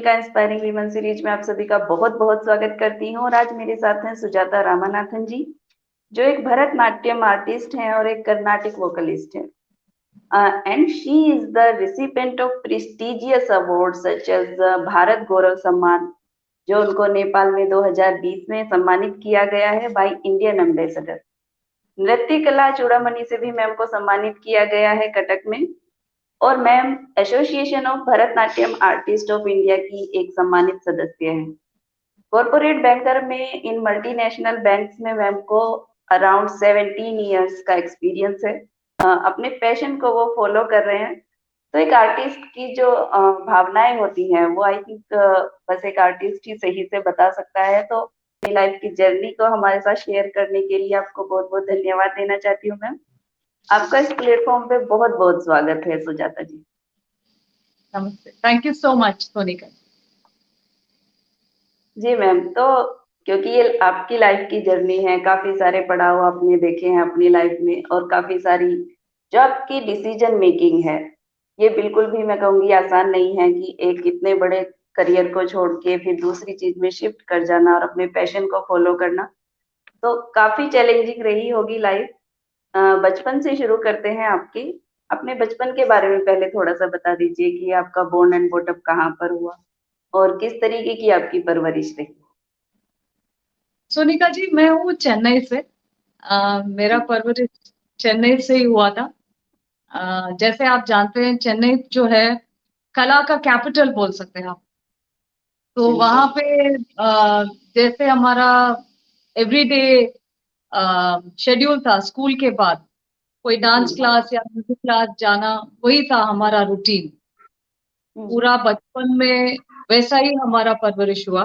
Sonika inspiring women series में आप सभी का बहुत बहुत स्वागत करती हूँ। और आज मेरे साथ हैं सुजाता रामानाथन जी, जो एक भरतनाट्यम आर्टिस्ट हैं और एक कर्नाटिक वोकलिस्ट हैं। And she is the recipient of prestigious award such as Bharat Gaurav Samman, जो उनको नेपाल में 2020 में सम्मानित किया गया है बाय इंडियन एम्बेसडर। नृत्य कला चूड़ामणि से भी मैम को सम्मानित किया गया है कटक में। और ma'am association of Bharatanatyam artist of India की एक सम्मानित सदस्य हैं। कॉर्पोरेट बैंकर में इन मल्टीनेशनल बैंक्स में मैम को अराउंड 17 इयर्स का एक्सपीरियंस है। अपने पैशन को वो फॉलो कर रहे हैं। तो एक आर्टिस्ट की जो भावनाएं होती हैं वो आई थिंक बस एक आर्टिस्ट ही सही से बता सकता है। तो अपनी लाइफ की जर्नी को हमारे साथ शेयर करने के लिए आपको बहुत बहुत धन्यवाद देना चाहती हूँ मैम। आपका इस प्लेटफॉर्म पे बहुत बहुत स्वागत है सुजाता जी। नमस्ते, thank you so much Sonika ji ma'am, तो क्योंकि ये आपकी लाइफ की जर्नी है, काफी सारे पड़ाव आपने देखे हैं अपनी लाइफ में और काफी सारी जो आपकी डिसीजन मेकिंग है, ये बिल्कुल भी मैं कहूंगी आसान नहीं है कि एक इतने बड़े करियर को छोड़ के फिर दूसरी चीज में शिफ्ट कर जाना और अपने पैशन को फॉलो करना। तो काफी चैलेंजिंग रही होगी लाइफ। बचपन से शुरू करते हैं आपकी। अपने बचपन के बारे में पहले थोड़ा सा बता दीजिए कि आपका बोर्न एंड बॉटअप कहाँ पर हुआ और किस तरीके की आपकी परवरिश रही। सोनिका जी, मैं हूँ चेन्नई से। मेरा जी परवरिश चेन्नई से ही हुआ था। जैसे आप जानते हैं, चेन्नई जो है कला का कैपिटल बोल सकते हैं आप। तो वहां बिल्कुल। पे जैसे हमारा एवरीडे शेड्यूल था, स्कूल के बाद कोई डांस हम्म। क्लास या म्यूजिक क्लास जाना, वही था हमारा रूटीन। हम्म। पूरा बचपन में वैसा ही हमारा परवरिश हुआ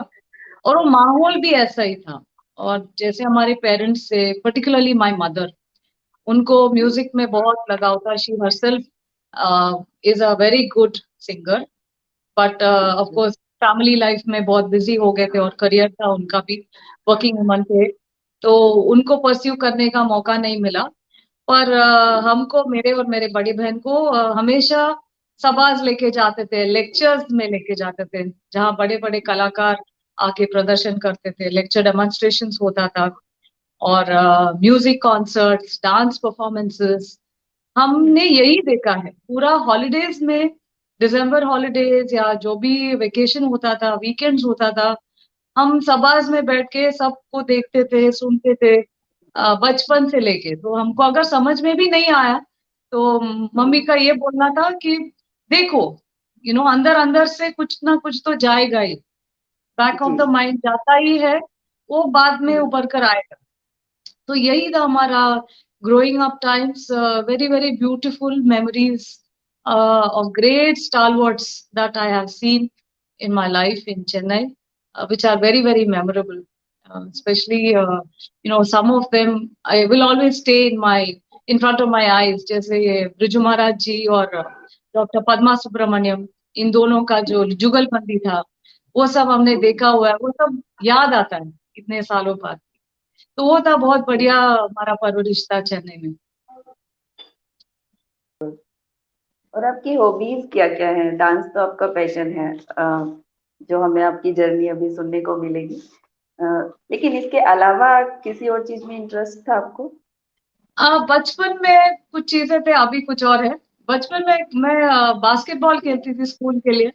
और वो माहौल भी ऐसा ही था। और जैसे हमारे पेरेंट्स से, पर्टिकुलरली माय मदर, उनको म्यूजिक में बहुत लगाव था। She herself is a very good singer, but of अच्छा। कोर्स फैमिली लाइफ में बहुत बिजी हो गए थे और करियर था उनका भी, वर्किंग वुमन थे, तो उनको परस्यू करने का मौका नहीं मिला। पर हमको, मेरे और मेरे बड़ी बहन को हमेशा सबाज लेके जाते थे, लेक्चर्स में लेके जाते थे, जहाँ बड़े बड़े कलाकार आके प्रदर्शन करते थे, लेक्चर डेमोन्स्ट्रेशंस होता था, और म्यूजिक कॉन्सर्ट्स, डांस परफॉर्मेंसेस। हमने यही देखा है पूरा हॉलीडेज में। दिसंबर हॉलीडेज या जो भी वेकेशन होता था, वीकेंड्स होता था, हम सबाज में बैठ के सबको देखते थे, सुनते थे, बचपन से लेके। तो हमको अगर समझ में भी नहीं आया तो मम्मी का ये बोलना था कि देखो, अंदर अंदर से कुछ ना कुछ तो जाएगा ही, बैक ऑफ जी। द माइंड जाता ही है, वो बाद में हम्म। उभर कर आएगा। तो यही था हमारा growing up times, very very beautiful memories of great stalwarts that I have seen in my life in Chennai, which are very, very memorable. Especially, some of them I will always stay in front of my eyes. जैसे ये ब्रिजू महाराज जी और doctor Padma Subramaniam, इन दोनों का जो जुगलबंदी था, वो सब हमने देखा हुआ है, वो सब याद आता है इतने सालों बाद। तो वो था बहुत बढ़िया हमारा परवरिश था चेन्नई में। और आपकी हॉबीज क्या क्या है? डांस तो आपका पैशन है, जो हमें आपकी जर्नी अभी सुनने को मिलेगी। अ, लेकिन इसके अलावा किसी और चीज में इंटरेस्ट था आपको? बचपन में कुछ चीजें थे, अभी कुछ और है। बचपन में मैं बास्केटबॉल खेलती थी स्कूल के लिए।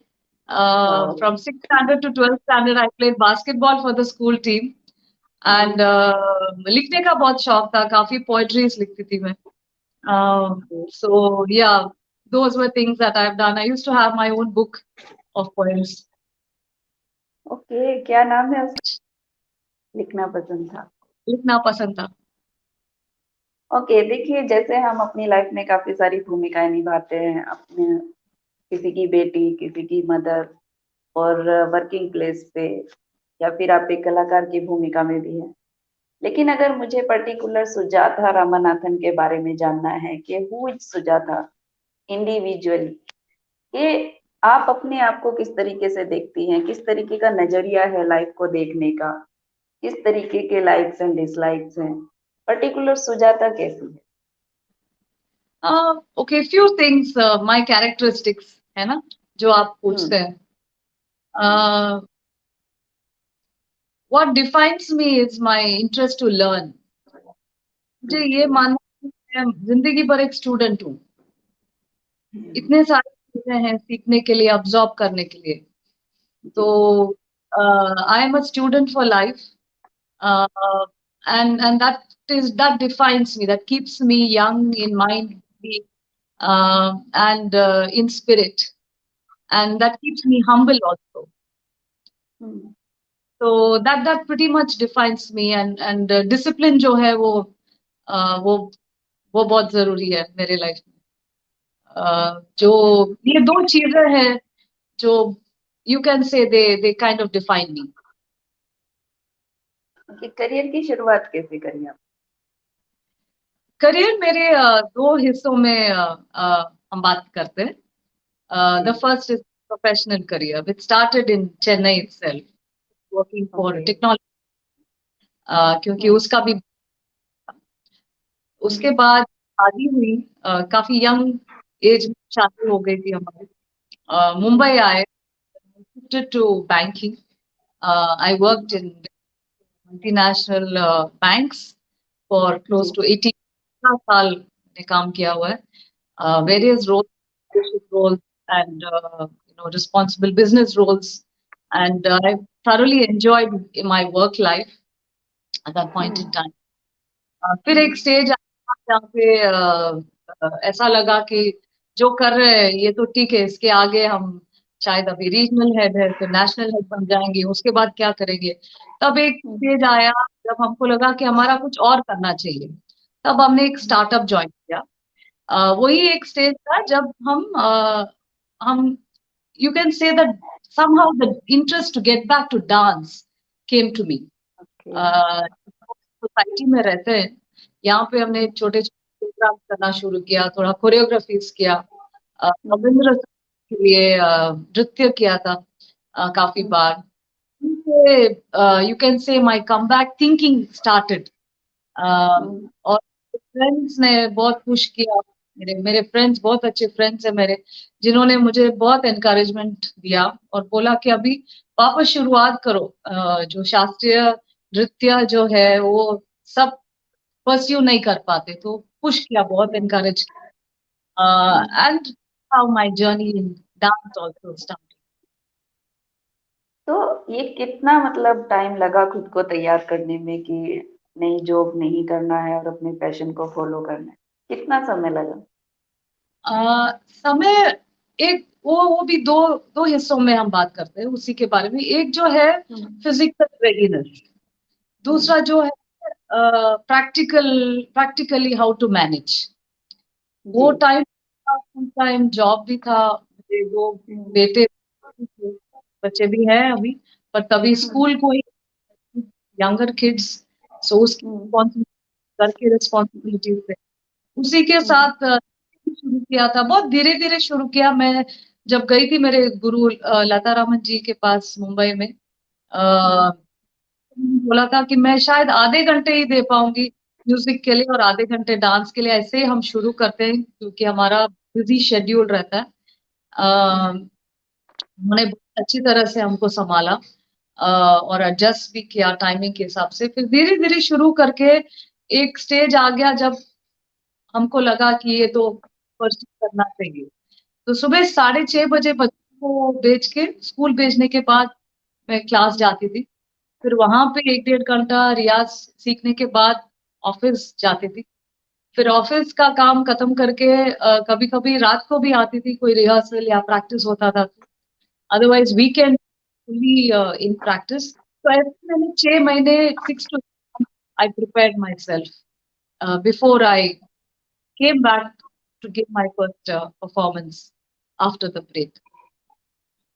वाह। From 6th standard to 12th standard I played basketball for the school team. And लिखने का बहुत शौक था, काफी पोएट्रीज लिखती थी मैं। So yeah, those were things that I have done. I used to have my own book of poems. Okay, क्या नाम है उसका? लिखना पसंद था। लिखना पसंद था। ओके, देखिए जैसे हम अपनी लाइफ में काफी सारी भूमिकाएं निभाते हैं, अपने किसी की बेटी, किसी की मदर, और वर्किंग प्लेस पे, या फिर आप एक कलाकार की भूमिका में भी हैं। लेकिन अगर मुझे पर्टिकुलर सुजाता रामनाथन के बारे में जानना है कि हु इज सुजाता इंडिविजुअली, ये आप अपने आप को किस तरीके से देखती हैं, किस तरीके का नजरिया है लाइफ को देखने का, किस तरीके के लाइक्स एंड डिसलाइक्स हैं, पर्टिकुलर सुजाता कैसी है? Okay, few things, my characteristics है ना, जो आप हम्म। पूछते हैं। What defines me is my interest to learn. मुझे ये Okay. मानना है कि मैं जिंदगी भर एक स्टूडेंट हूँ। इतने सारी चीजें हैं सीखने के लिए, अब्सॉर्ब करने के लिए। जी। तो I am a student for life, and that defines me, that keeps me young in mind, and in spirit, and that keeps me humble also. Hmm. So that pretty much defines me, and discipline जो है वो uh, वो वो बहुत जरूरी है मेरे life में। जो ये दो चीजें हैं जो यू कैन से दे काइंड ऑफ डिफाइन मी। कि करियर की शुरुआत कैसे करी आप? करियर मेरे दो हिस्सों में हम बात करते हैं। जी। The first is professional career, which started in Chennai itself, working for okay. technology, क्योंकि हम्म। उसका भी उसके हम्म। बाद शादी हुई। काफी यंग एज में शादी हो गई थी हमारी। हम्म। मुंबई आए, shifted to banking. I hmm. worked in multinational banks for close ji. to 18 साल मैंने काम किया हुआ है। जी। Various roles, leadership roles, and responsible business roles, and I thoroughly enjoyed my work life at that point in hmm. time. फिर एक हम्म। Stage आया जहाँ पे ऐसा लगा कि जो कर रहे हैं ये तो ठीक है, इसके आगे हम शायद अभी रीजनल हेड है, फिर नेशनल हेड बन जाएंगे, उसके बाद क्या करेंगे। तब एक हम्म। स्टेज आया जब हमको लगा कि हमारा कुछ और करना चाहिए। तब हमने एक हम्म। स्टार्टअप ज्वाइन किया। वही एक स्टेज था जब हम you can say that somehow the interest to get back to dance came to me. Okay. Society में रहते हैं, यहाँ पे हमने छोटे छोटे प्रोग्राम करना शुरू किया, थोड़ा कोरियोग्राफीज किया। हम्म। रविंद्र के लिए नृत्य किया था काफी हम्म। बार। You can say my comeback thinking started. Hmm. और फ्रेंड्स ने बहुत पुश किया। मेरे मेरे फ्रेंड्स बहुत अच्छे फ्रेंड्स हैं मेरे, जिन्होंने मुझे बहुत एनकरेजमेंट दिया और बोला कि अभी वापस शुरुआत करो। जो शास्त्रीय नृत्य जो है वो सब परस्यू नहीं कर पाते, तो पुश किया, बहुत hmm. Encourage. Hmm. And how my journey in dance also started. तो ये कितना मतलब टाइम लगा खुद को तैयार करने में कि नई जॉब नहीं करना है और अपने पैशन को फॉलो करना है? कितना समय लगा? समय एक वो भी दो दो हिस्सों में हम बात करते हैं उसी के बारे में। एक जो है हम्म। फिजिकल रेडीनेस, हम्म। दूसरा जो है प्रैक्टिकली हाउ टू मैनेज। जी। वो टाइम फुल टाइम जॉब भी था, मेरे दो हम्म। बेटे थे, बच्चे भी हैं अभी, पर तभी हम्म। स्कूल को ही, यंगर किड्स, सो उसकी हम्म। घर की रिस्पॉन्सिबिलिटीज थे। उसी के हम्म। साथ शुरू किया था, बहुत धीरे धीरे शुरू किया। मैं जब गई थी मेरे गुरु लता रामन जी के पास मुंबई में, हम्म। बोला था कि मैं शायद आधे घंटे ही दे पाऊंगी म्यूजिक के लिए और आधे घंटे डांस के लिए, ऐसे ही हम शुरू करते हैं क्योंकि हमारा बिजी शेड्यूल रहता है। उन्होंने बहुत अच्छी तरह से हमको संभाला, और एडजस्ट भी किया टाइमिंग के हिसाब से। फिर धीरे धीरे शुरू करके एक स्टेज आ गया जब हमको लगा कि ये तो परस्यू करना चाहिए। तो सुबह 6:30 बजे बच्चों को भेज के, स्कूल भेजने के बाद मैं क्लास जाती थी। फिर वहां पे 1-1.5 घंटा रियाज सीखने के बाद ऑफिस जाती थी। फिर ऑफिस का काम खत्म करके कभी कभी रात को भी आती थी, कोई रिहर्सल या प्रैक्टिस होता था। Otherwise weekend fully in practice. तो ऐसे मैंने 6 महीने, 6 to I prepared my self before I came back to give my first performance after the break.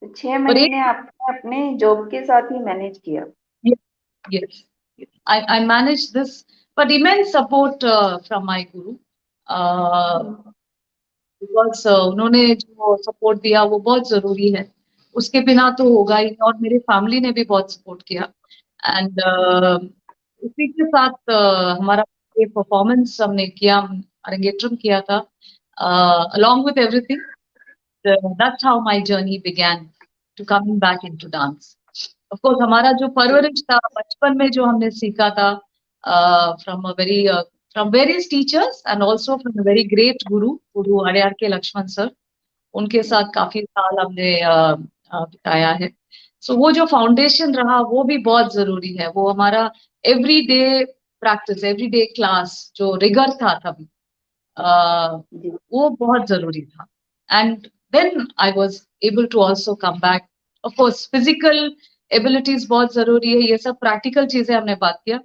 तो 6 But महीने आपने अपने जॉब के साथ ही मैनेज किया? yes, yes, yes. I managed this, but immense support from my guru. Uh, hmm. because उन्होंने जो support दिया वो बहुत जरूरी है, उसके बिना तो होगा ही नहीं। और मेरे फैमिली ने भी बहुत सपोर्ट किया। एंड उसी के साथ हमारा ये परफॉर्मेंस हमने किया, अरंगेट्रम किया था, along with everything. That's how my journey began. to coming back into dance. Of course, हमारा जो परवरिश था बचपन में जो हमने सीखा था from various teachers and also from a very great Guru आर्यार के लक्ष्मण सर, उनके साथ काफी साल हमने बिताया है. सो वो जो फाउंडेशन रहा वो भी बहुत जरूरी है. वो हमारा एवरीडे प्रैक्टिस, एवरीडे क्लास जो रिगर था तभी, वो बहुत जरूरी था. And then I was able to also come back. Of course physical abilities बहुत जरूरी है. ये सब प्रैक्टिकल चीजें हमने बात किया.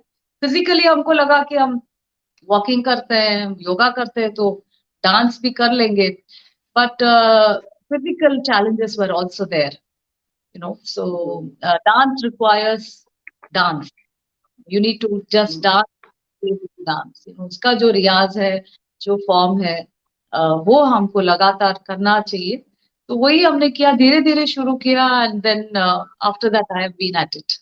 फिजिकली हमको लगा कि हम वॉकिंग करते हैं, योगा करते हैं, तो डांस भी कर लेंगे. But physical challenges were also there, so dance requires dance. You need to just dance, उसका जो रियाज है, जो फॉर्म है, वो हमको लगातार करना चाहिए. तो वही हमने किया, धीरे धीरे शुरू किया. And then after that I have been at it.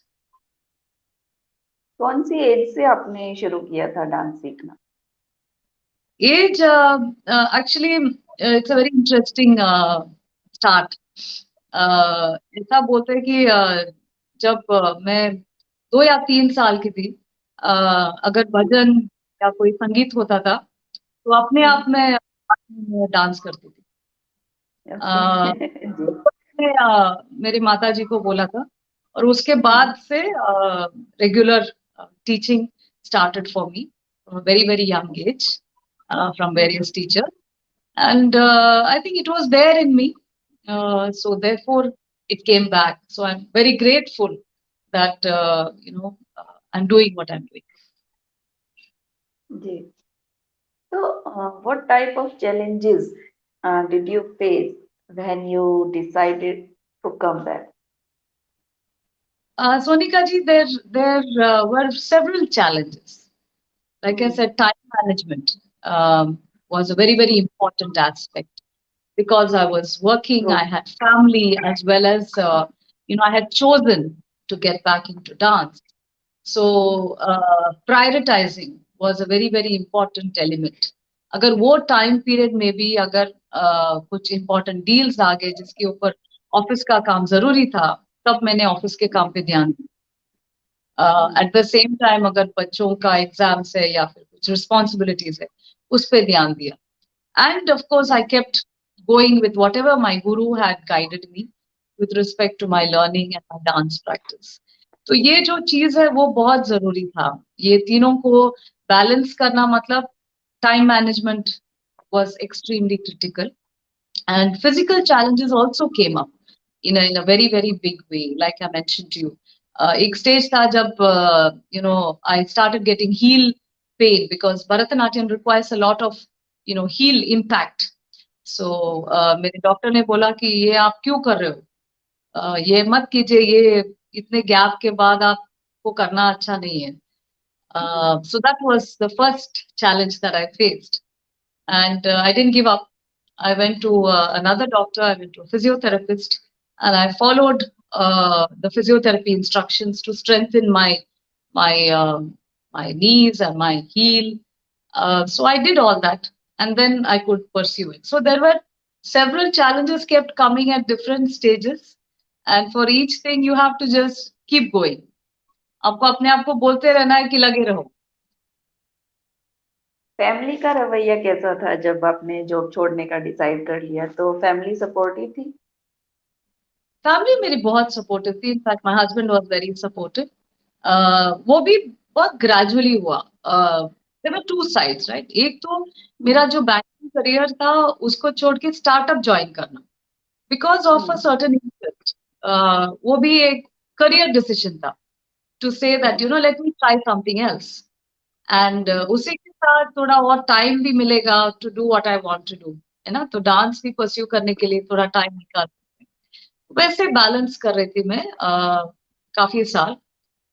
कौन सी एज से आपने शुरू किया था डांस सीखना? As actually it's a very interesting start. ऐसा बोलते हैं कि जब मैं 2 या 3 साल की थी, अगर भजन या कोई संगीत होता था तो अपने आप में डांस करती थी. मेरी माता जी को बोला था, और उसके बाद से regular teaching started for me very very young age from various teachers. And I think it was there in me, so therefore it came back. So I'm very grateful that I'm doing what I'm doing. जी. So what type of challenges did you face when you decided to come back? Sonika ji, there were several challenges. Like I said, time management was a very very important aspect, because I was working, I had family, as well as I had chosen to get back into dance. So prioritizing was a very very important element. अगर वो time period में भी अगर कुछ important deals आ गए जिसके ऊपर office का काम जरूरी था, तब मैंने ऑफिस के काम पे ध्यान दिया. एट द सेम टाइम अगर बच्चों का एग्जाम्स है या फिर कुछ रिस्पॉन्सिबिलिटीज है, उस पर ध्यान दिया. And of course, I kept going with whatever my guru had guided me with respect to my learning and my dance practice. तो ये जो चीज है वो बहुत जरूरी था. ये तीनों को बैलेंस करना, मतलब time management was extremely critical. And physical challenges also came up in a very very big way, like I mentioned to you. एक स्टेज था जब I started getting heel pain, because Bharatanatyam requires a lot of heel impact. So मेरे doctor ने बोला कि ये आप क्यों कर रहे हो, ये मत कीजिए, ये इतने गैप के बाद आपको करना अच्छा नहीं है. So that was the first challenge that I faced. And I didn't give up. I went to another doctor, I went to a physiotherapist, and I followed the physiotherapy instructions to strengthen my knees and my heel. So I did all that, and then I could pursue it. So there were several challenges kept coming at different stages, and for each thing you have to just keep going. आपको अपने आप को बोलते रहना है कि लगे रहो. फैमिली का रवैया कैसा था जब आपने जॉब छोड़ने का डिसाइड कर लिया? तो फैमिली सपोर्टिव थी? फैमिली मेरी बहुत सपोर्टिव थी. In fact my husband was very supportive. वो भी बहुत ग्रेजुअली हुआ. There were two sides, right. एक तो मेरा जो बैंकिंग करियर था उसको छोड़ के स्टार्टअप ज्वाइन करना, because of a certain interest. वो भी एक करियर डिसीजन था, to say that let me try something else. And उसी के साथ थोड़ा और टाइम भी मिलेगा to do what I want to do, है ना. तो डांस भी परस्यू करने के लिए थोड़ा टाइम निकाल, वैसे बैलेंस कर रही थी मैं काफी साल.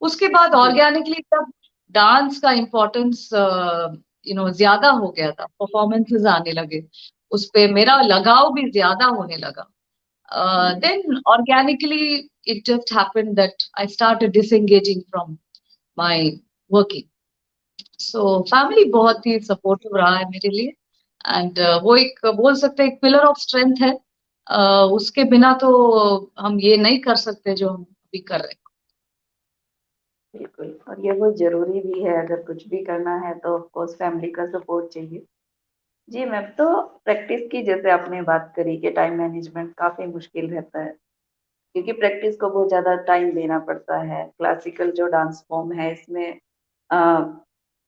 उसके बाद ऑर्गेनिकली जब डांस का इम्पोर्टेंस ज्यादा हो गया था, परफॉर्मेंसेस आने लगे, उस पे मेरा लगाव भी ज्यादा होने लगा. Then organically it just happened that I started disengaging from my working. So family बहुत ही सपोर्टिव रहा है मेरे लिए. एंड वो एक बोल सकते हैं एक पिलर ऑफ स्ट्रेंथ है. उसके बिना तो हम ये नहीं कर सकते जो हम अभी कर रहे हैं। बिल्कुल, और ये बहुत जरूरी भी है, अगर कुछ भी करना है तो ऑफ कोर्स फैमिली का सपोर्ट चाहिए। जी मैम, तो प्रैक्टिस की जैसे आपने बात करी कि टाइम मैनेजमेंट काफी मुश्किल रहता है, क्योंकि प्रैक्टिस को बहुत ज्यादा टाइम देना पड़ता है। क्लासिकल जो डांस फॉर्म है इसमें अ,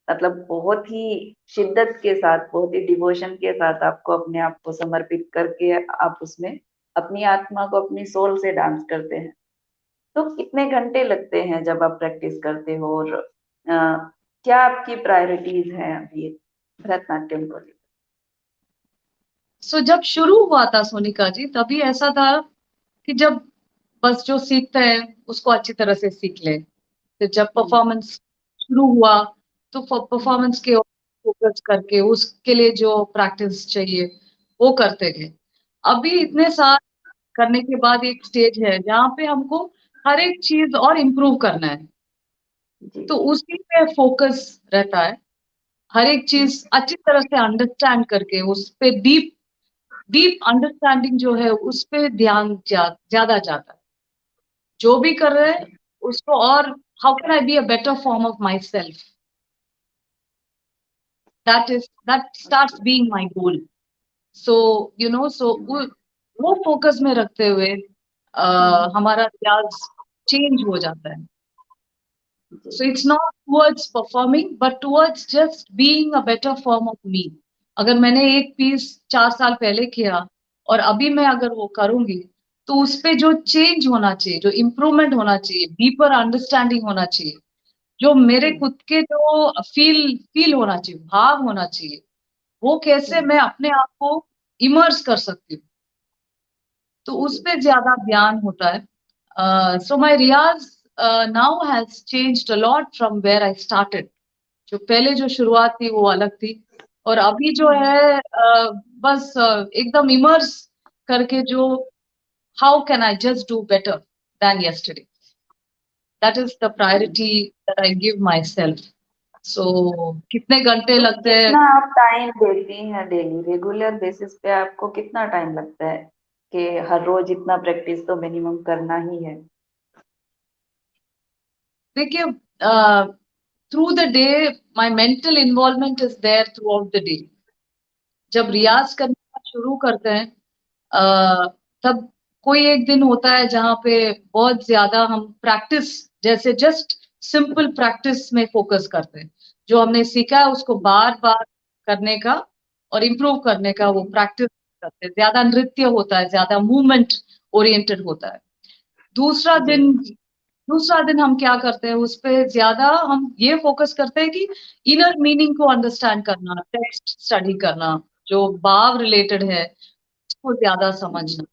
मतलब बहुत ही शिद्दत के साथ, बहुत ही डिवोशन के साथ आपको अपने आप को समर्पित करके आप उसमें अपनी आत्मा को, अपनी सोल से डांस करते हैं। तो कितने घंटे लगते हैं जब आप प्रैक्टिस करते हो, और क्या आपकी प्रायोरिटीज हैं अभी भरतनाट्यम को लेकर? सो जब शुरू हुआ था सोनिका जी, तभी ऐसा था कि जब बस जो सीखता है उसको अच्छी तरह से सीख ले। तो जब हम्म, परफॉर्मेंस शुरू हुआ तो हम्म, परफॉर्मेंस के फोकस करके उसके लिए जो प्रैक्टिस चाहिए वो करते गए। अभी हम्म, इतने साल करने के बाद एक स्टेज है जहाँ पे हमको हर एक चीज और इम्प्रूव करना है। जी, तो उसी पे फोकस रहता है। हर एक हम्म, चीज अच्छी तरह से अंडरस्टैंड करके उस पे डीप डीप अंडरस्टैंडिंग जो है उस पे ध्यान ज्यादा जाता है। जो भी कर रहे हैं उसको, और how can I be a better form of my self, that starts being my goal. So so hmm, वो फोकस में रखते हुए हम्म, हमारा रियाज चेंज हो जाता है। जी, So it's not towards performing, but towards just being a better form of me. अगर मैंने एक पीस 4 साल पहले किया और अभी मैं अगर वो करूंगी, तो उस पे जो चेंज होना चाहिए, जो इम्प्रूवमेंट होना चाहिए, डीपर अंडरस्टैंडिंग होना चाहिए, जो मेरे हम्म, खुद के जो फील होना चाहिए, भाव होना चाहिए, वो कैसे हम्म, मैं अपने आप को इमर्स कर सकती हूँ, तो उस जी, पे ज्यादा ध्यान होता है। सो माई रियाज now has changed a lot from where I started. जो पहले जो शुरुआत थी वो अलग थी, और अभी जो हम्म, है बस एकदम इमर्स करके जो how can I just do better than yesterday, that is the hmm. Priority that I give my self. So कितने घंटे तो लगते हैं? कितना आप टाइम देती हैं डेली, रेगुलर बेसिस पे आपको कितना टाइम लगता है कि हर रोज इतना प्रैक्टिस तो मिनिमम करना ही है? देखिए, through the day my mental involvement is there throughout the day. जब हम्म, रियाज करना शुरू करते हैं अ, तब कोई एक दिन होता है जहाँ पे बहुत ज्यादा हम प्रैक्टिस, जैसे जस्ट सिंपल प्रैक्टिस में फोकस करते हैं। जो हमने सीखा है उसको बार बार करने का और इम्प्रूव करने का वो प्रैक्टिस करते हैं। ज्यादा नृत्य होता है, ज्यादा मूवमेंट ओरिएंटेड होता है। दूसरा जी, दिन दूसरा दिन हम क्या करते हैं, उस पे ज्यादा हम ये फोकस करते हैं कि इनर मीनिंग को अंडरस्टैंड करना, टेक्स्ट स्टडी करना, जो भाव रिलेटेड है उसको ज्यादा समझना,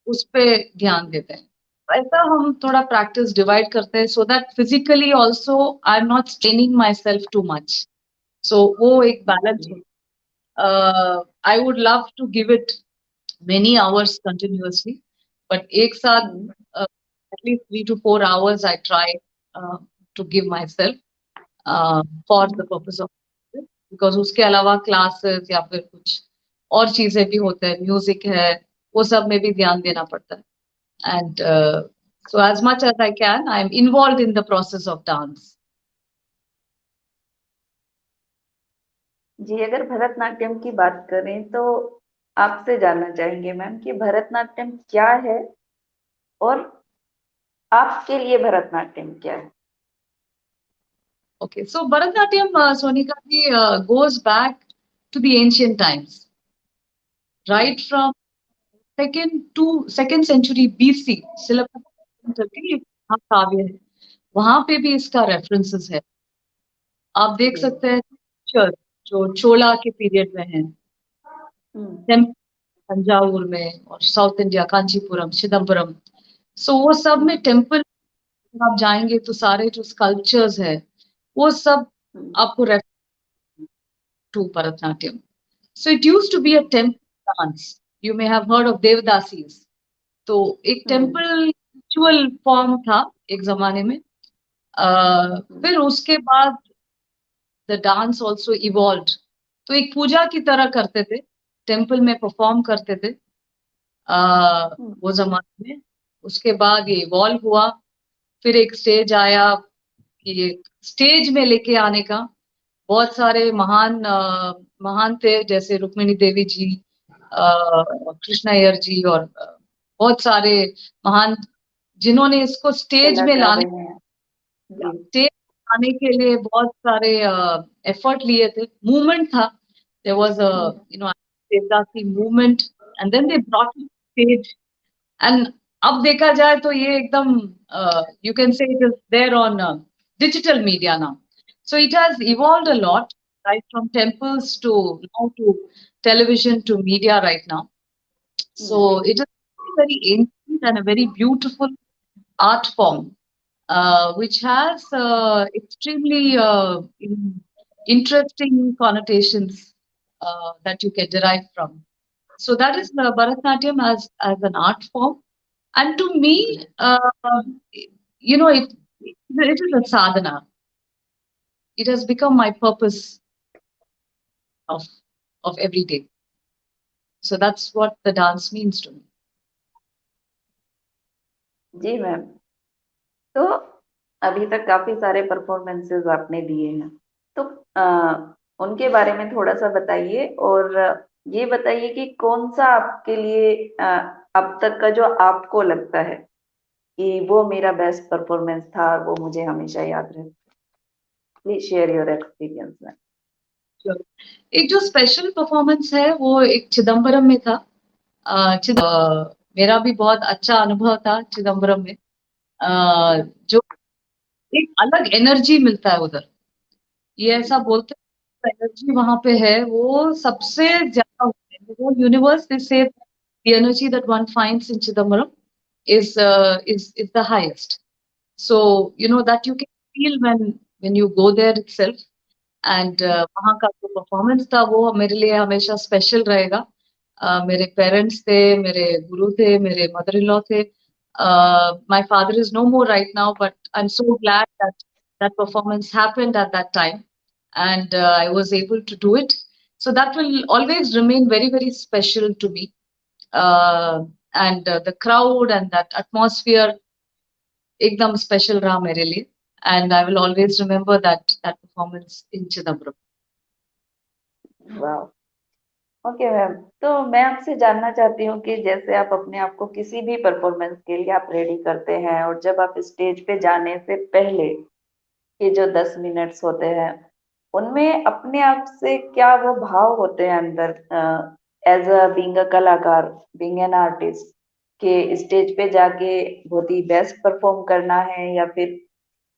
उस पे ध्यान देते हैं। ऐसा हम थोड़ा प्रैक्टिस डिवाइड करते हैं, so that physically also I am not straining myself too much. So वो एक बैलेंस जी, हो। I would love to give it many hours continuously, but एक साथ hmm, at least 3 to 4 hours I try to give myself for the purpose of, because उसके अलावा classes या फिर कुछ और चीजें भी होते हैं, म्यूजिक है, वो सब में भी ध्यान देना पड़ता है। And so as much as I can, I'm involved in the process of dance. जी। अगर भरतनाट्यम की बात करें तो आपसे जानना चाहेंगे मैम कि भरतनाट्यम क्या है, और आपके लिए भरतनाट्यम क्या है? Okay, so Bharatanatyam, Sonika ji, goes back to the ancient times, hmm, right from second century BC. शिलापति करके एक महाकाव्य है, वहां पे भी इसका रेफरेंसेस है। आप देख जी, सकते हैं picture जो चोला के पीरियड में है, हम्म, टेम्पल तंजावुर में, और साउथ इंडिया कांचीपुरम, चिदम्बरम। सो वो सब में हम्म, टेम्पल आप जाएंगे तो सारे जो स्कल्पचर्स है वो सब हम्म, आपको to Bharatanatyam. So it used to be a hmm, temple dance. You may have heard of Devdasis. तो एक हम्म, टेम्पल रिचुअल फॉर्म था एक जमाने में। हम्म, फिर उसके बाद द डांस ऑल्सो इवॉल्व। तो एक पूजा की तरह करते थे, टेम्पल में परफॉर्म करते थे। वो जमाने में। उसके बाद ये इवॉल्व हुआ, फिर एक स्टेज आया कि स्टेज में लेके आने का। बहुत सारे महान थे, जैसे रुक्मिणी देवी जी, कृष्णा अय्यर जी, और बहुत सारे महान जिन्होंने इसको स्टेज में कलाकार लाने रहे हैं। जी। स्टेज आने के लिए बहुत सारे एफर्ट लिए थे। मूवमेंट था, there was a hmm. Devdas की movement, and then they brought it stage. एंड अब देखा जाए तो ये एकदम, you can say it is there on digital media now. So it has evolved a lot, right from temples to now to television to media right now. So hmm. it is very ancient and a very beautiful art form, which has extremely interesting connotations that you can derive from. So that is the Bharatanatyam as an art form. And to me, it is a sadhana. It has become my purpose of every day. So that's what the dance means to me. जी ma'am. तो अभी तक काफी सारे performances आपने दिए हैं, तो उनके बारे में थोड़ा सा बताइए, और ये बताइए कि कौन सा आपके लिए अब तक का जो आपको लगता है कि वो मेरा बेस्ट परफॉर्मेंस था, वो मुझे हमेशा याद रहे। Please share your experience ma'am. Sure. एक जो स्पेशल परफॉर्मेंस है वो एक चिदम्बरम में था। मेरा भी बहुत अच्छा अनुभव था चिदम्बरम में। जो एक अलग एनर्जी मिलता है उधर, ये ऐसा बोलते हैं, एनर्जी वहां पे है वो सबसे ज्यादा होती है। वो यूनिवर्स दे से the energy that one finds in Chidambaram is the highest. So you know that you can feel when you go there itself. And वहाँ का जो परफॉर्मेंस था वो मेरे लिए हमेशा स्पेशल रहेगा। मेरे पेरेंट्स थे, मेरे गुरु थे, मेरे मदर इन लॉ थे। My father is no more right now, but I am so glad that that performance happened at that time, and I was able to do it. So that will always remain very, very special to me. uh, and the crowd and that atmosphere ekdam special raha mere liye, and I will always remember that performance in Chidambaram. वाह। Okay ma'am, तो मैं आपसे जानना चाहती हूँ कि जैसे आप अपने आप को किसी भी परफॉर्मेंस के लिए आप रेडी करते हैं, और जब आप स्टेज पे जाने से पहले के जो 10 मिनट्स होते हैं, उनमें अपने आप से क्या वो भाव होते हैं अंदर, एज अ बीइंग अ कलाकार, बीइंग एन आर्टिस्ट, के स्टेज पे जाके बहुत ही बेस्ट परफॉर्म करना है, या फिर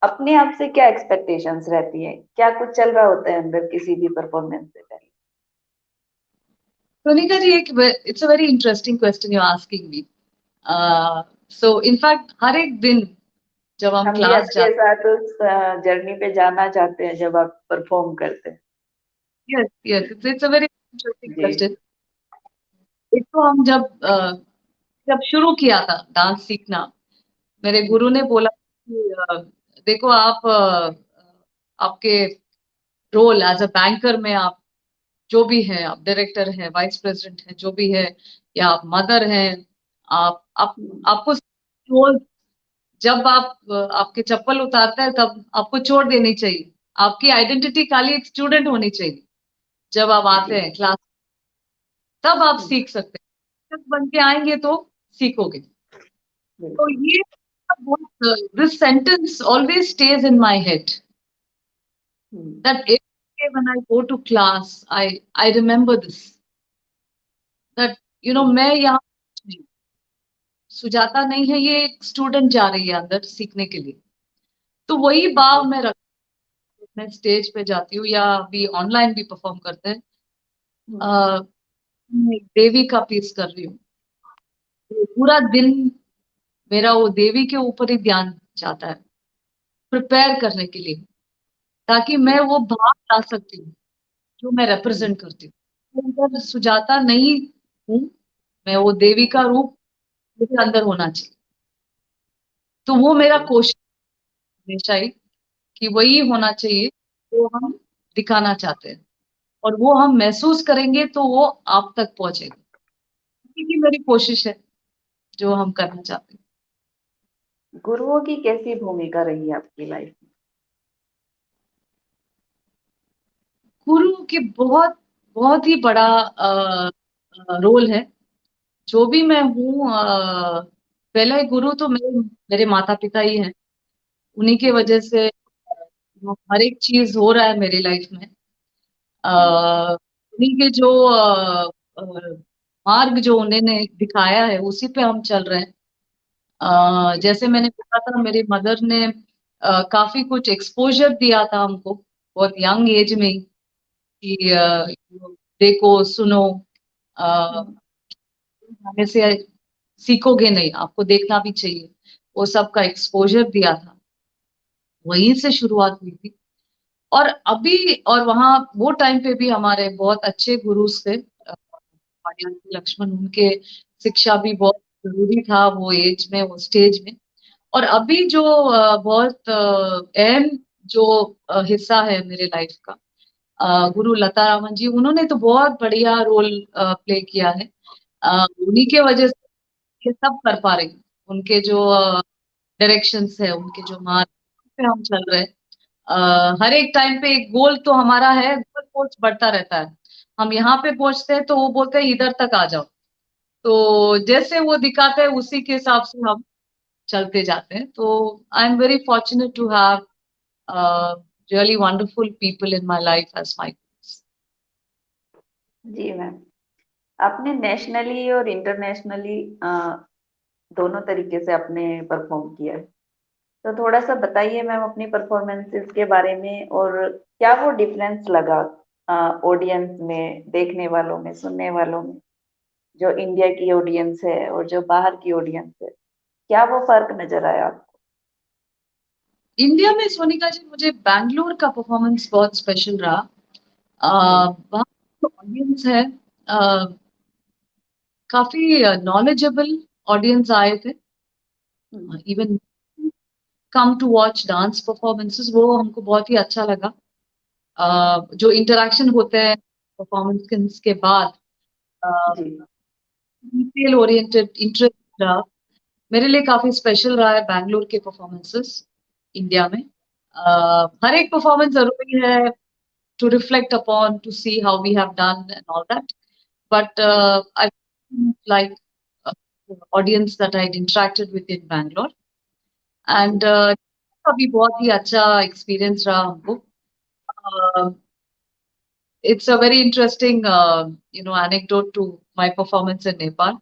अपने आप से क्या एक्सपेक्टेशंस रहती है, क्या कुछ चल रहा होता है अंदर किसी भी परफॉर्मेंस से पहले? Sonika ji, it's a very interesting question you're asking me. So in fact, हर एक दिन जब हम हम भी क्लास आपके जाते साथ उस जर्नी पे जाना चाहते हैं जब आप परफॉर्म करते हैं। हैं, yes, it's a very interesting ji. question. एक तो हम जब शुरू किया था डांस सीखना, मेरे गुरु ने बोला कि देखो आप आपके रोल एज अ बैंकर में आप जो भी हैं, आप डायरेक्टर हैं, वाइस प्रेसिडेंट हैं, जो भी है, या आप मदर हैं, आप आपको रोल, जब आप आपके चप्पल उतारते हैं तब आपको चोट देनी चाहिए। आपकी आइडेंटिटी खाली एक स्टूडेंट होनी चाहिए। जब आप आते जी। हैं क्लास, तब आप सीख सकते हैं। जब बन के आएंगे तो सीखोगे। तो बिल्कुल। ये this sentence always stays in my head, hmm. That every day when I go to class I remember this, that मैं यहाँ सुजाता नहीं है, ये एक स्टूडेंट जा रही है अंदर सीखने के लिए। तो वही भाव जी। मैं मैं स्टेज पे जाती हूँ या अभी ऑनलाइन भी परफॉर्म करते हैं। हम्म। अ, मैं एक देवी का पीस कर रही हूँ, तो पूरा दिन मेरा वो देवी के ऊपर ही ध्यान जाता है प्रिपेयर करने के लिए, ताकि मैं वो भाव ला सकती हूँ जो मैं हम्म। रिप्रेजेंट करती हूँ। मैं अगर सुजाता नहीं हूँ, मैं वो देवी का रूप मुझे अंदर होना चाहिए। तो वो मेरा जी। कोशिश हमेशा ही कि वही होना चाहिए जो हम दिखाना चाहते हैं, और वो हम महसूस करेंगे तो वो आप तक पहुंचेगा। की मेरी कोशिश है जो हम करना चाहते हैं। गुरुओं की कैसी भूमिका रही है आपकी लाइफ गुरु की बहुत बहुत ही बड़ा रोल है। जो भी मैं हूँ, पहला गुरु तो मेरे मेरे माता पिता ही हैं। उन्हीं के में? जी। वजह से हर एक चीज हो रहा है मेरी लाइफ में। जी। उन्हीं के जो मार्ग जो उन्होंने दिखाया है उसी पे हम चल रहे हैं। जी। जैसे मैंने कहा था, मेरी मदर ने काफी कुछ एक्सपोजर दिया था हमको बहुत यंग एज में ही, कि देखो सुनो, अ, हम्म। गाने से सीखोगे नहीं, आपको देखना भी चाहिए। वो सब का एक्सपोजर दिया था, वहीं से शुरुआत हुई थी। और अभी और वहाँ वो टाइम पे भी हमारे बहुत अच्छे गुरु थे, मायावती लक्ष्मण। उनके शिक्षा भी बहुत जरूरी था वो एज में, वो स्टेज में। और अभी जो बहुत अहम जो हिस्सा है मेरे लाइफ का, गुरु लता रामन जी, उन्होंने तो बहुत बढ़िया रोल प्ले किया है। उन्हीं के वजह से ये सब कर पा रही हूँ। उनके जो डायरेक्शंस है, उनके जो मार्ग पे हम चल रहे हैं। हर एक टाइम पे एक गोल तो हमारा है, गोल पोस्ट बढ़ता रहता है। हम यहाँ पे पहुंचते हैं तो वो बोलते हैं इधर तक आ जाओ। तो जैसे वो दिखाते हैं उसी के हिसाब से हम चलते जाते हैं। तो I am very fortunate to have really wonderful people in my life as my. जी मैम, आपने नेशनली और इंटरनेशनली दोनों तरीके से आपने परफॉर्म किया है। तो थोड़ा सा बताइए मैम अपनी परफॉर्मेंसेस के बारे में, और क्या वो डिफरेंस लगा ऑडियंस में, देखने वालों में, सुनने वालों में, जो इंडिया की ऑडियंस है और जो बाहर की ऑडियंस है, क्या वो फर्क नजर आया आपको? इंडिया में सोनिका जी, मुझे बैंगलोर का परफॉर्मेंस बहुत स्पेशल रहा। जी। वहाँ जो ऑडियंस है, काफी नॉलेजेबल ऑडियंस आए थे। Hmm. Even come to watch dance performances, वो हमको बहुत ही अच्छा लगा। जो इंटरेक्शन होते हैं परफॉर्मेंस के बाद, जी। डिटेल ओरिएंटेड इंटरेस्ट रहा। मेरे लिए काफी स्पेशल रहा है बैंगलोर के परफॉर्मेंसेस इंडिया में। हर एक परफॉर्मेंस जरूरी है to reflect upon, to see how we have done and all that. But I like audience that I interacted with in Bangalore. जी। एंड अभी बहुत ही अच्छा एक्सपीरियंस रहा हमको। It's a very interesting anecdote to my performance in Nepal.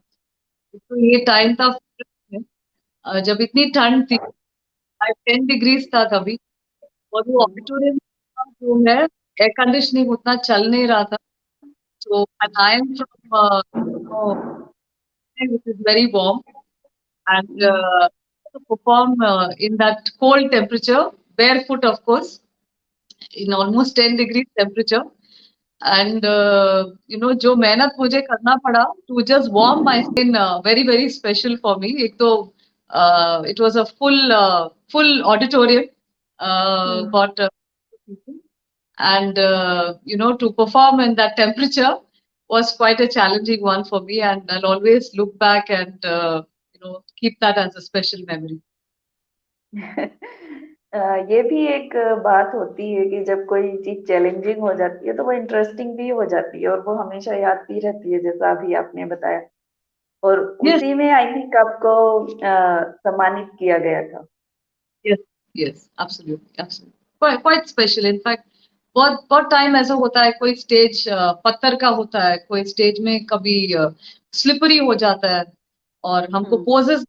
तो ये time था जब इतनी ठंड थी, 10 डिग्रीज था तभी। और वो ऑडिटोरियम जो है, एयर कंडीशनिंग उतना चल नहीं रहा था। तो I am from which is very warm, and to perform in that cold temperature, barefoot of course, in almost 10 degrees temperature. And जो मेहनत मुझे करना पड़ा to just warm my skin, very very special for me। एक तो it was a full auditorium, hmm. got people, and to perform in that temperature was quite a challenging one for me, and I'll always look back and keep that as a special memory। ये भी एक बात होती है कि जब कोई चीज चैलेंजिंग हो जाती है तो वो इंटरेस्टिंग भी हो जाती है और वो हमेशा याद भी रहती है, जैसा अभी आपने बताया। और Yes, उसी में आई थिंक आपको सम्मानित किया गया था। yes, yes, absolutely, absolutely, quite special in fact। बहुत बहुत टाइम ऐसा होता है, कोई स्टेज पत्थर का होता है, कोई स्टेज में कभी स्लिपरी हो जाता है और हमको hmm. Poses.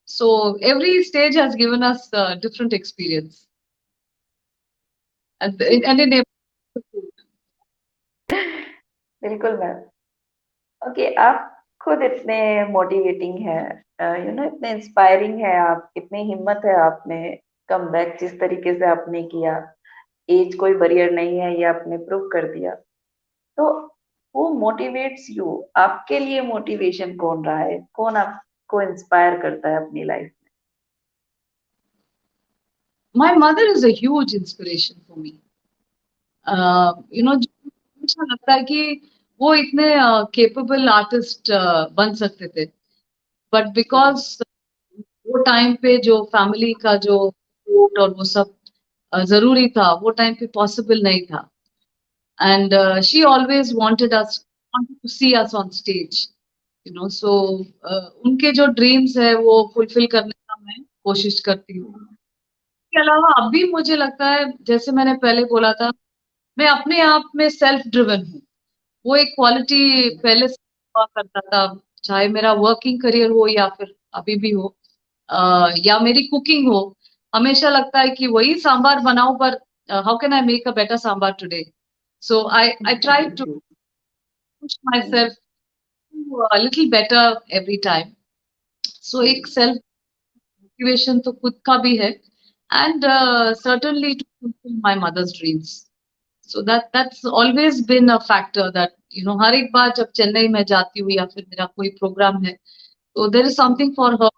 So every stage has given us a different experience, जी। and in बिल्कुल मैम। ओके, आप खुद इतने मोटिवेटिंग है, इतने इंस्पायरिंग है, आप इतनी हिम्मत है आप में, कम बैक जिस तरीके से आपने किया, एज कोई बैरियर नहीं है ये आपने प्रूव कर दिया। तो वो मोटिवेट्स यू, आपके लिए मोटिवेशन कौन रहा है, कौन आपको इंस्पायर करता है अपनी life my mother is a huge inspiration for me। मुझे लगता है कि वो इतने केपेबल आर्टिस्ट बन सकते थे, बट बिकॉज वो टाइम पे जो फैमिली का जो सपोर्ट और वो सब जरूरी था, वो टाइम पे पॉसिबल नहीं था. And she always wanted to see us on stage, so उनके जो ड्रीम्स है वो फुलफिल करने का मैं कोशिश करती हूँ. इसके अलावा अब भी मुझे लगता है, जैसे मैंने पहले बोला था, मैं अपने आप में सेल्फ ड्रिवन हूँ. वो एक क्वालिटी पहले से हुआ करता था, चाहे मेरा वर्किंग करियर हो या फिर अभी भी हो, या मेरी कुकिंग हो. हमेशा लगता है कि वही सांबार बनाऊं, पर how can I make a better sambar today. So I try to push myself a little better every time. So एक सेल्फ मोटिवेशन तो खुद का भी है, and certainly to fulfill my mother's dreams. So that's always been a factor that हर एक बार जब चेन्नई में जाती हूँ या फिर मेरा कोई प्रोग्राम है, तो there is something for her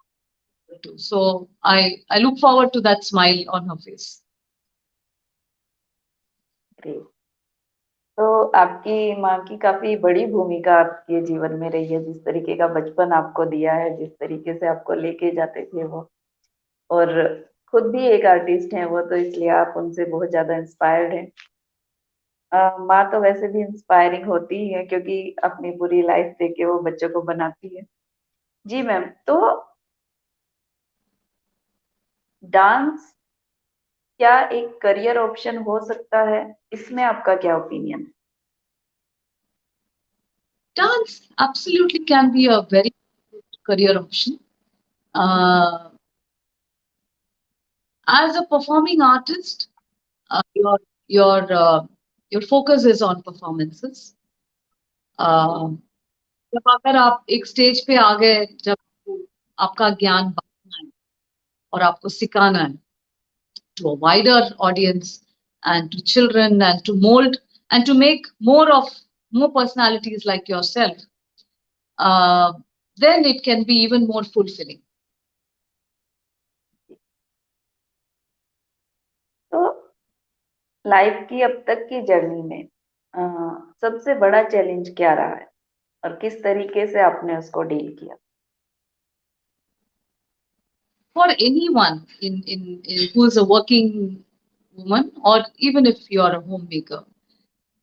too. So I look forward to that smile on her face. Great. तो आपकी माँ की काफी बड़ी भूमिका आपके जीवन में रही है, जिस तरीके का बचपन आपको दिया है, जिस तरीके से आपको लेके जाते थे वो. और खुद भी एक आर्टिस्ट हैं वो, तो इसलिए आप उनसे बहुत ज्यादा इंस्पायर्ड हैं. माँ तो वैसे भी इंस्पायरिंग होती ही है, क्योंकि अपनी पूरी लाइफ देके वो बच्चों को बनाती है. जी मैम, तो डांस क्या एक करियर ऑप्शन हो सकता है? इसमें आपका क्या ओपिनियन है? Dance absolutely can be a very good career option. Uh, as a performing artist, your your uh, your focus is on performances. Uh, जब अगर आप एक स्टेज पे आ गए, जब आपका ज्ञान बांटना है और आपको सिखाना है to a wider audience and to children, and to mold and to make more personalities like yourself, uh, then it can be even more fulfilling. तो लाइफ की अब तक की जर्नी में अ, सबसे बड़ा चैलेंज क्या रहा है, और किस तरीके से आपने उसको डील किया? For anyone in who is a working woman, or even if you are a homemaker,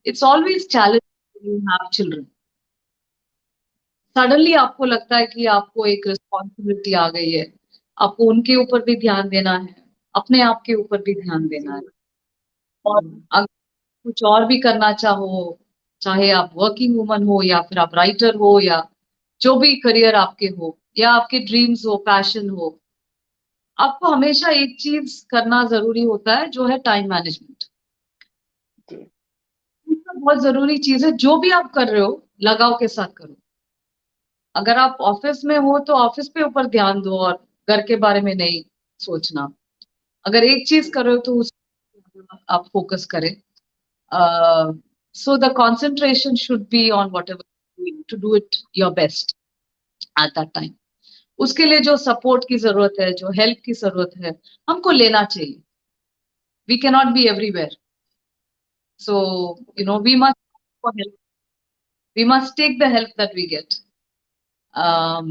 it's always challenging when you have children. Suddenly आपको लगता है कि आपको एक रिस्पॉन्सिबिलिटी आ गई है, आपको उनके ऊपर भी ध्यान देना है, अपने आप के ऊपर भी ध्यान देना है. और अगर कुछ और भी करना चाहो, चाहे आप वर्किंग वुमन हो या फिर आप राइटर हो, या जो भी करियर आपके हो, या आपके ड्रीम्स हो, पैशन हो, आपको हमेशा एक चीज करना जरूरी होता है, जो है टाइम मैनेजमेंट. जी. बहुत जरूरी चीज है. जो भी आप कर रहे हो, लगाव के साथ करो. अगर आप ऑफिस में हो तो ऑफिस पे ऊपर ध्यान दो और घर के बारे में नहीं सोचना. अगर एक चीज कर रहे हो तो उस आप फोकस करें. So the concentration should be on whatever to do it your best at that time. उसके लिए जो सपोर्ट की जरूरत है, जो हेल्प की जरूरत है, हमको लेना चाहिए. We can not be everywhere. So we must we must take the help that we get.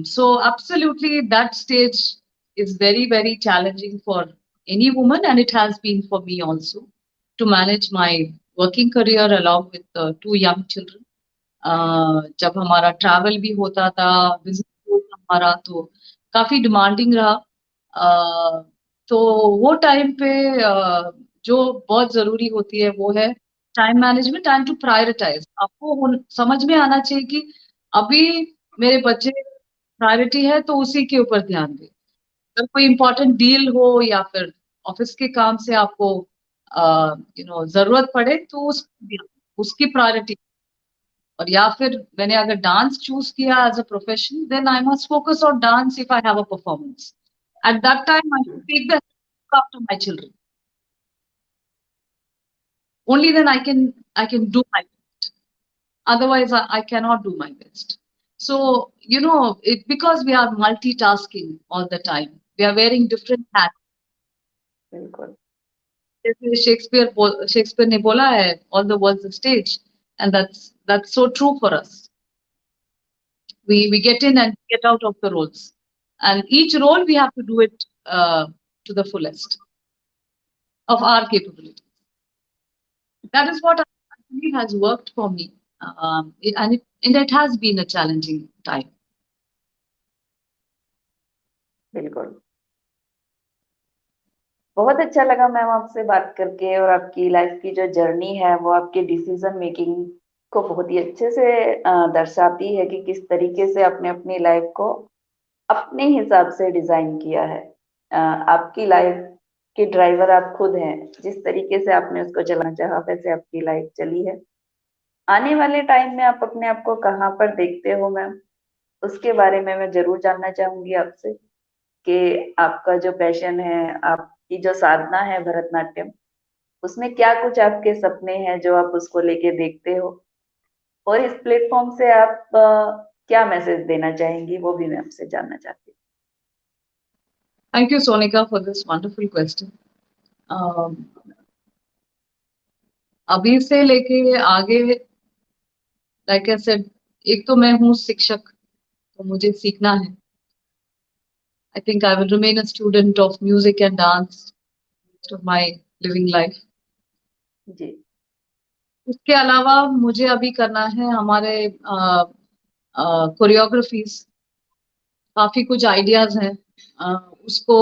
So absolutely, that stage is very, very challenging for any woman, and it has been for me also, to manage my working career along with two young children. जब हमारा travel भी होता था, business होता हमारा, तो काफी demanding रहा. तो वो टाइम पे जो बहुत जरूरी होती है वो है time management and to prioritise. आपको समझ में आना चाहिए कि अभी मेरे बच्चे प्रायोरिटी है, तो उसी के ऊपर ध्यान दें. अगर कोई इंपॉर्टेंट डील हो या फिर ऑफिस के काम से आपको जरूरत पड़े, तो उसकी प्रायोरिटी. और या फिर मैंने अगर डांस चूज किया as a profession, then I must focus on dance if I have a performance. At that time I take the after my children. Only then I can do my best. Otherwise, I cannot do my best. So because we are multitasking all the time, we are wearing different hats. बिल्कुल. जैसे Shakespeare ने बोला है, all the world's a stage. and that's so true for us. We get in and get out of the roles, and each role we have to do it to the fullest of our capability. That is what I believe has worked for me, and it has been a challenging time. बिल्कुल, बहुत अच्छा लगा ma'am आपसे बात करके, और आपकी life की जो जर्नी है वो आपके डिसीजन मेकिंग को बहुत ही अच्छे से दर्शाती है कि किस तरीके से आपने अपनी लाइफ को अपने हिसाब से डिजाइन किया है। आपकी लाइफ के ड्राइवर आप खुद हैं, जिस तरीके से आपने उसको चलाना चाहा वैसे आपकी लाइफ चली है। आने वाले टाइम में आप अपने आप को कहाँ पर देखते हो मैम, उसके बारे में मैं जरूर जानना चाहूंगी आपसे, कि आपका जो पैशन है, आपकी जो साधना है भरतनाट्यम, उसमें क्या कुछ आपके सपने हैं जो आप उसको लेके देखते हो, और इस प्लेटफॉर्म से आप क्या मैसेज देना चाहेंगी, वो भी मैं आपसे जानना चाहती हूँ। Thank you, Sonika, for this wonderful question. अभी से लेके आगे, लाइक आई सेड, एक तो मैं हूँ शिक्षक, तो मुझे सीखना है. I think I will remain a student of music and dance of my living life. जी उसके अलावा मुझे अभी करना है हमारे कोरियोग्राफीज, काफी कुछ आइडियाज हैं, उसको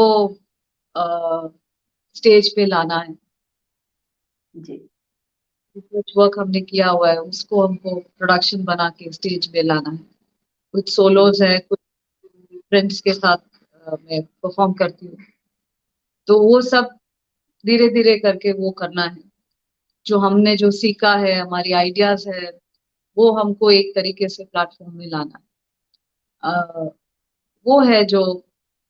स्टेज पे लाना है. जी कुछ वर्क हमने किया हुआ है, उसको हमको प्रोडक्शन बना के स्टेज पे लाना है. कुछ सोलोज है, कुछ फ्रेंड्स के साथ मैं परफॉर्म करती हूँ. तो वो सब धीरे धीरे करके वो करना है. जो हमने जो सीखा है, हमारी आइडियाज है, वो हमको एक तरीके से प्लेटफॉर्म में लाना है. वो है जो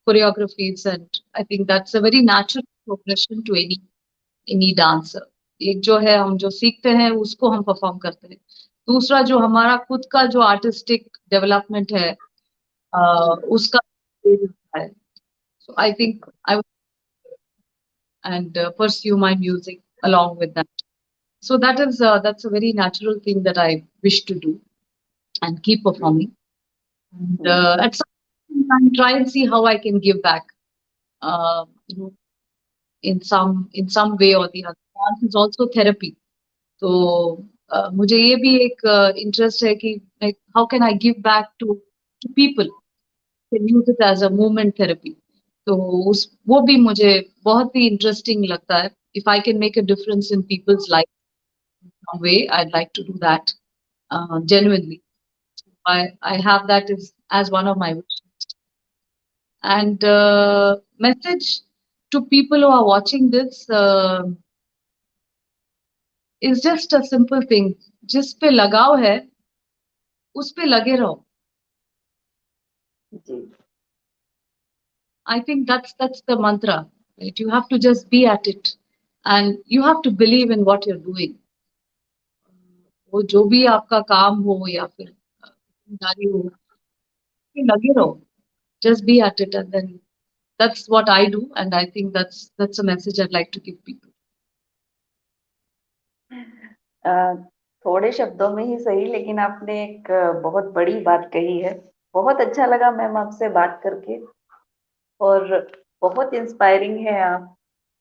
choreographies, and I think that's a very natural progression to any dancer. एक जो है, हम जो सीखते हैं उसको हम परफॉर्म करते हैं. दूसरा जो हमारा खुद का जो आर्टिस्टिक डेवलपमेंट है, उसका है. So I think I and pursue my music along with that. So that's a very natural thing that I wish to do and keep performing. And at some time, try and see how I can give back, you know, in some way or the other. Dance is also therapy. तो मुझे ये भी एक interest है कि like, how can I give back to people, can use it as a movement therapy. तो उस वो भी मुझे बहुत ही इंटरेस्टिंग लगता है. If I can make a difference in people's life in some way, I'd like to do that genuinely. I have that as one of my wishes. And message to people who are watching this is just a simple thing. जिस पे लगाव है, उस पे लगे रहो. जी I think that's the mantra. Right? You have to just be at it, and you have to believe in what you're doing. वो जो भी आपका काम हो या फिर जिम्मेदारी हो, लगे रहो. Just be at it, and then that's what I do, and I think that's a message I'd like to give people. थोड़े शब्दों में ही सही, लेकिन आपने एक बहुत बड़ी बात कही है. बहुत अच्छा लगा मैम आपसे बात करके, और बहुत इंस्पायरिंग है आप.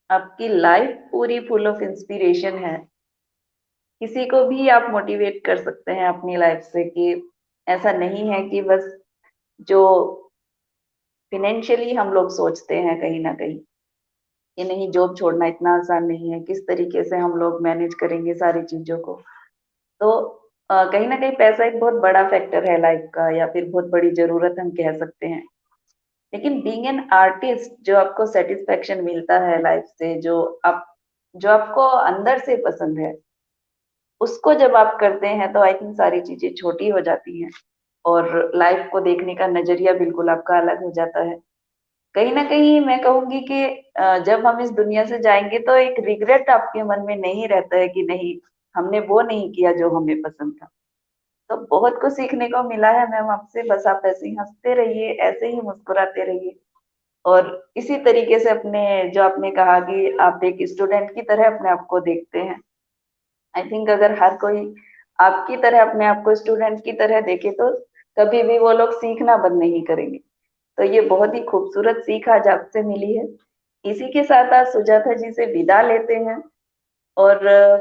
आपकी लाइफ पूरी फुल ऑफ इंस्पिरेशन है. किसी को भी आप मोटिवेट कर सकते हैं अपनी लाइफ से, कि ऐसा नहीं है कि बस जो फिनेंशियली हम लोग सोचते हैं कहीं ना कहीं, कि नहीं जॉब छोड़ना इतना आसान नहीं है, किस तरीके से हम लोग मैनेज करेंगे सारी चीजों को. तो कहीं ना कहीं पैसा एक बहुत बड़ा फैक्टर है लाइफ का, या फिर बहुत बड़ी जरूरत हम कह सकते हैं. लेकिन बीइंग एन आर्टिस्ट, जो आपको सेटिस्फेक्शन मिलता है लाइफ से, जो आपको अंदर से पसंद है, उसको जब आप करते हैं तो आई थिंक सारी चीजें छोटी हो जाती हैं, और लाइफ को देखने का नजरिया बिल्कुल आपका अलग हो जाता है. कहीं ना कहीं मैं कहूंगी कि जब हम इस दुनिया से जाएंगे तो एक रिग्रेट आपके मन में नहीं रहता है कि नहीं, हमने वो नहीं किया जो हमें पसंद था. तो बहुत कुछ सीखने को मिला है मैम आपसे. बस आप ऐसे ही हंसते रहिए, ऐसे ही मुस्कुराते रहिए, और इसी तरीके से अपने, जो आपने कहा कि आप एक स्टूडेंट की तरह अपने आप को देखते हैं, आई थिंक अगर हर कोई आपकी तरह अपने आप को स्टूडेंट की तरह देखे तो कभी भी वो लोग सीखना बंद नहीं करेंगे। तो ये बहुत ही खूबसूरत सीख आज आपसे मिली है। इसी के साथ आज सुजाता जी से विदा लेते हैं और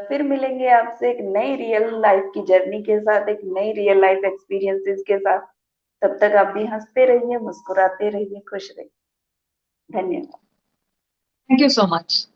फिर मिलेंगे आपसे एक नई रियल लाइफ की जर्नी के साथ, एक नई रियल लाइफ एक्सपीरियंसेस के साथ। तब तक आप भी हंसते रहिए, मुस्कुराते रहिए, खुश रहिए। धन्यवाद। Thank you so much.